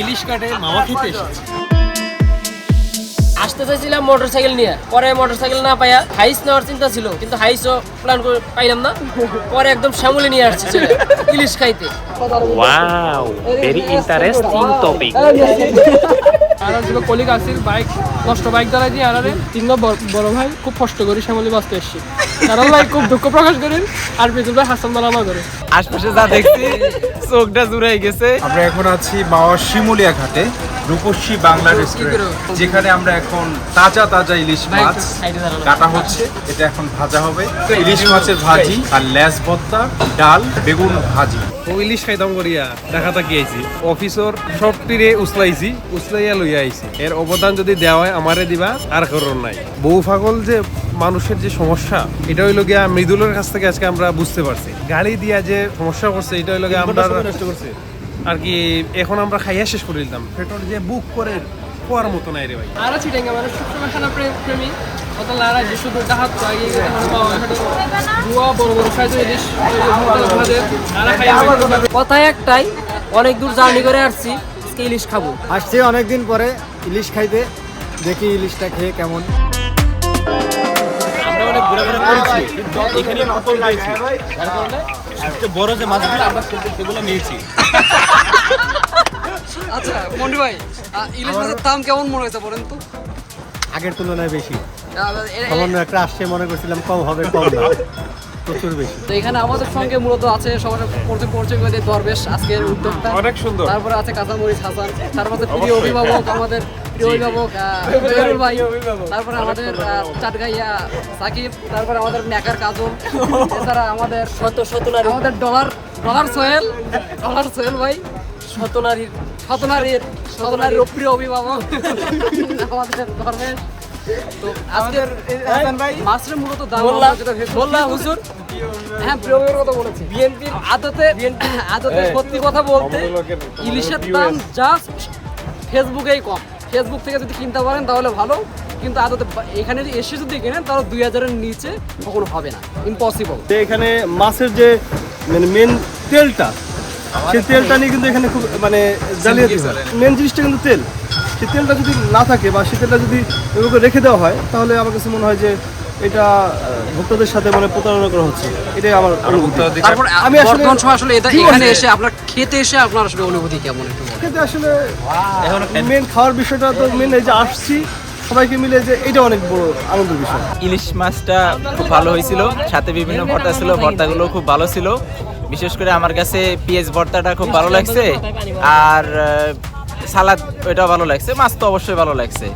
ইলিশ কাটে মামা খেতে এসেছি। আসতে চাইছিলাম মোটরসাইকেল নিয়ে, পরে মোটরসাইকেল না পাইয়া হাইস নেওয়ার চিন্তা ছিল, কিন্তু হাইসও প্ল্যান করে পাইলাম না। পরে একদম শ্যামলি নিয়ে আসছে ছেলে ইলিশ খাইতে। Wow, very interesting topic. আর ছিল কলিগ আসির বাইক নষ্ট, বাইক দাঁড়াই দিয়ে আরে তিন বড় ভাই খুব কষ্ট করি শ্যামলি বাঁচতে এসছি। কারণ ভাই খুব দুঃখ প্রকাশ করেন আর পেছন ভাই হাসান দালামা করে আশপাশে যা দেখছি চোখটা জুড়াই গেছে। আমরা এখন আছি মাওয়া শিমুলিয়া ঘাটে, রূপসী বাংলা রেস্টুরেন্ট, যেখানে আমরা এখন তাজা তাজা ইলিশ মাছ কাটা হচ্ছে। এটা এখন ভাজা হবে, ইলিশ মাছের ভাজি আর লেস ভর্তা, ডাল, বেগুন ভাজি। ও ইলিশ খাইতাম করিয়া দেখা তাকি আইছি, অফিসর সব তীরে উসলাইয়া লইয়া আইছি। এর অবদান যদি দেওয়া হয় আমারে দিবা, আর কারণ নাই। বউ পাগল যে মানুষের যে সমস্যা, এটা হইল গিয়া মৃদুলের কাছ থেকে আজকে আমরা বুঝতে পারছি। গাড়ি দিয়া যে সমস্যা করছে, এটা হইল গিয়া আমরা আর কি এখন আমরা খাইয়া শেষ করে দিলাম। পেট্রোল যে বুক করে খোয়ার মতো নাই রে ভাই। আর চিটাঙ্গা মানে সবসময় খানা প্রেমী অত লারা যে শুধু ডাহাত লাগিয়ে গেছে মানে পাওয়া বুয়া বড় বড় সাইজ ইলিশ ভাজে আর খাই। কথায় একটাই, অনেক দূর জার্নি করে আসছি, আজকে ইলিশ খাবো। আসছি অনেকদিন পরে ইলিশ খাইতে, দেখি ইলিশটা খেয়ে কেমন। আমরা অনেক ঘুরে ঘুরে করেছি, কিন্তু এখানে প্রথম পেয়েছি, যার কারণে সবচেয়ে বড় যে মাছগুলো আমরা সেগুলো নিয়েছি। আচ্ছা মন্ডু ভাই, ইলিশ মাছের দাম কেমন মনে হয়েছে বলেন তো? আগের তুলনায় বেশি। এ- সামান্য একটা আসছে, মনে করছিলাম কম হবে, কম না, প্রচুর বেশি। তো এখানে আমাদের সঙ্গে মূলত আছে সবার পরিচয় করে দরবেশ আজকের উদ্যোক্তা, অনেক সুন্দর। তারপরে আছে কাঁচামরিচ হাসান, তারপরে প্রিয় অভিভাবক আমাদের প্রিয় অভিভাবক জহিরুল ভাই, তারপরে আমাদের চাটগাইয়া সাকিব, তারপরে আমাদের ন্যাকার কাজল, এছাড়া আমাদের আমাদের ডলার সোহেল ভাই, শতনারীর প্রিয় অভিভাবক আমাদের দরবেশ। তো আজকে মাছের মূলত দাম আমরা যেটা বললাম হুজুর, হ্যাঁ প্রিয় অভিভাবকের কথা বলেছি। বিএনপির আদতে সত্যি কথা বলতে ইলিশের দাম জাস্ট ফেসবুকেই কম। ফেসবুক থেকে যদি কিনতে পারেন তাহলে ভালো, কিন্তু আদতে এখানে এসে যদি কিনেন তাহলে 2000-এর নিচে কখনো হবে না, ইম্পসিবল। এখানে মাছের যে মানে মেন তেলটা, সেই তেলটা নিয়ে কিন্তু এখানে খুব মানে জালিয়াতি হয়। মেন জিনিসটা কিন্তু তেল, সেই তেলটা যদি না থাকে বা সেই তেলটা যদি এভাবে রেখে দেওয়া হয়, তাহলে আমার কাছে মনে হয় যে এটা ভোক্তাদের সাথে মানে প্রতারণা করা হচ্ছে। এটাই আমার অনুভূতি। তারপর আমি আসলে বর্তমান সময় আসলে এটা কি এখানে বলবো? এসে আপনার খেতে এসে আপনার আসলে অনুভূতি কেমন একটু বলেন? কিন্তু আসলে মেন খাওয়ার বিষয়টা তো মেন, এই যে আসছি সবাইকে মিলে, যে এটা অনেক বড় আনন্দের বিষয়। ইলিশ মাছটা খুব ভালো হয়েছিল, সাথে বিভিন্ন ভর্তা ছিল, ভর্তাগুলো খুব ভালো ছিল। বিশেষ করে আমার কাছে পেঁয়াজ ভর্তাটা খুব ভালো লাগছে, আর সালাদ ওইটাও ভালো লাগছে, মাছ তো অবশ্যই ভালো লাগছে।